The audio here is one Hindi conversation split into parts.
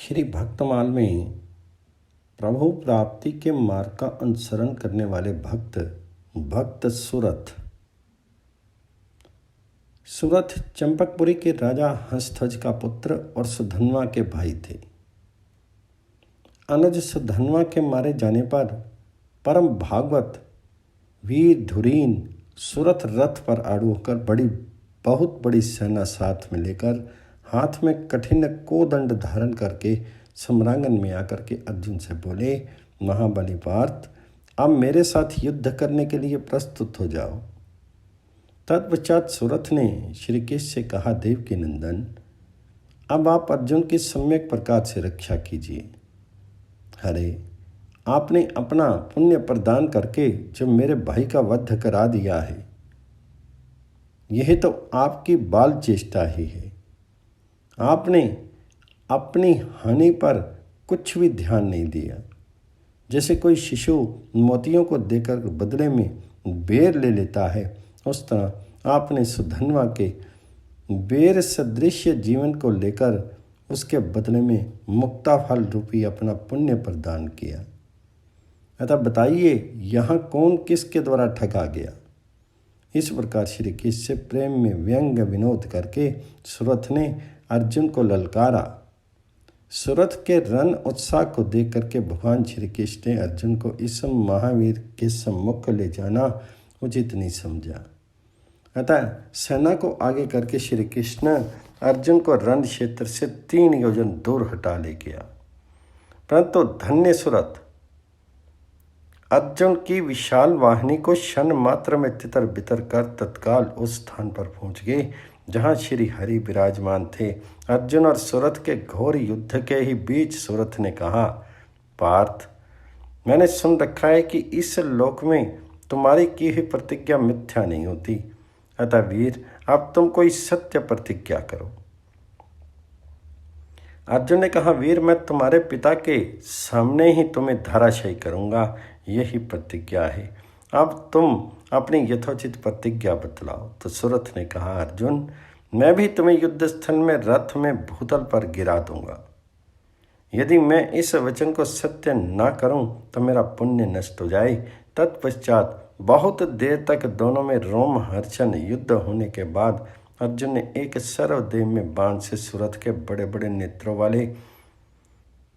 श्री भक्तमाल में प्रभु प्राप्ति के मार्ग का अनुसरण करने वाले भक्त सुरथ चंपकपुरी के राजा हंसध्वज का पुत्र और सुधन्वा के भाई थे। अनुज सुधन्वा के मारे जाने पर परम भागवत वीर धुरीन सुरथ रथ पर आड़ू होकर बहुत बड़ी सेना साथ में लेकर हाथ में कठिन कोदंड धारण करके सम्रांगन में आकर के अर्जुन से बोले, महाबली पार्थ, अब मेरे साथ युद्ध करने के लिए प्रस्तुत हो जाओ। तत्पश्चात सुरथ ने श्री कृष्ण से कहा, देवकी नंदन, अब आप अर्जुन की सम्यक प्रकार से रक्षा कीजिए। हरे, आपने अपना पुण्य प्रदान करके जो मेरे भाई का वध करा दिया है, यह तो आपकी बाल चेष्टा ही है। आपने अपनी हानि पर कुछ भी ध्यान नहीं दिया। जैसे कोई शिशु मोतियों को देकर बदले में बेर ले लेता है, उस तरह आपने सुधन्वा के बेर सदृश जीवन को लेकर उसके बदले में मुक्ताफल रूपी अपना पुण्य प्रदान किया। अतः बताइए, यहाँ कौन किसके द्वारा ठगा गया? इस प्रकार श्री कृष्ण से प्रेम में व्यंग विनोद करके सुरथ ने अर्जुन को ललकारा। सुरथ के रण उत्साह को देख करके भगवान श्री कृष्ण ने अर्जुन को इस महावीर के सम्मुख ले जाना उचित नहीं समझा। अतः सेना को आगे करके श्री कृष्ण अर्जुन को रण क्षेत्र से 3 योजन दूर हटा ले गया। परंतु धन्य सुरथ अर्जुन की विशाल वाहिनी को क्षण मात्र में तितर बितर कर तत्काल उस स्थान पर पहुंच गए जहां श्री हरि विराजमान थे। अर्जुन और सुरथ के घोर युद्ध के ही बीच सुरथ ने कहा, पार्थ, मैंने सुन रखा है कि इस लोक में तुम्हारी की हुई प्रतिज्ञा मिथ्या नहीं होती। अतः वीर, अब तुम कोई सत्य प्रतिज्ञा करो। अर्जुन ने कहा, वीर, मैं तुम्हारे पिता के सामने ही तुम्हें धराशायी करूंगा, यही प्रतिज्ञा है। अब तुम अपनी यथोचित प्रतिज्ञा बतलाओ। तो सुरथ ने कहा, अर्जुन, मैं भी तुम्हें युद्ध स्थल में रथ में भूतल पर गिरा दूंगा। यदि मैं इस वचन को सत्य न करूं तो मेरा पुण्य नष्ट हो जाए। तत्पश्चात बहुत देर तक दोनों में रोमहर्षण युद्ध होने के बाद अर्जुन ने एक सर्वदेव में बाण से सुरथ के बड़े बड़े नेत्रों वाले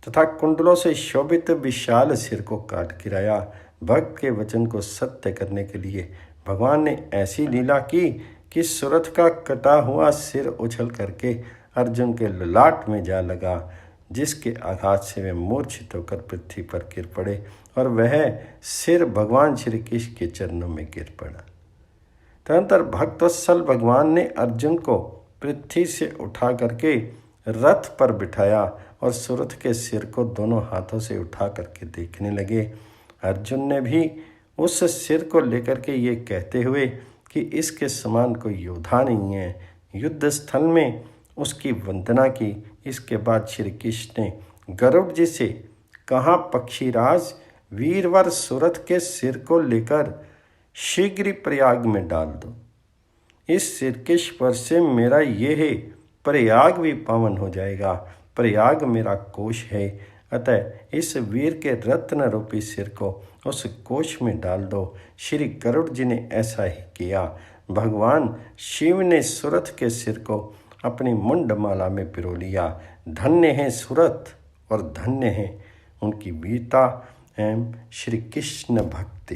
तथा कुंडलों से शोभित विशाल सिर को काट गिराया। भक्त के वचन को सत्य करने के लिए भगवान ने ऐसी लीला की कि सुरथ का कटा हुआ सिर उछल करके अर्जुन के ललाट में जा लगा, जिसके आघात से वे मूर्छित होकर पृथ्वी पर गिर पड़े और वह सिर भगवान श्री कृष्ण के चरणों में गिर पड़ा। तदनंतर भक्तवत्सल भगवान ने अर्जुन को पृथ्वी से उठा करके रथ पर बिठाया और सुरथ के सिर को दोनों हाथों से उठा करके देखने लगे। अर्जुन ने भी उस सिर को लेकर के ये कहते हुए कि इसके समान कोई योद्धा नहीं है, युद्ध स्थल में उसकी वंदना की। इसके बाद श्री कृष्ण ने गरुड़ जी से कहा, पक्षीराज, वीरवर सुरथ के सिर को लेकर शीघ्र प्रयाग में डाल दो। इस सिर के स्पर्श से मेरा यह प्रयाग भी पावन हो जाएगा। प्रयाग मेरा कोश है, अतः इस वीर के रत्न रूपी सिर को उस कोश में डाल दो। श्री गरुड़ जी ने ऐसा ही किया। भगवान शिव ने सुरथ के सिर को अपनी मुंडमाला में पिरो लिया। धन्य है सुरथ और धन्य है उनकी वीरता एवं श्री कृष्ण भक्ति।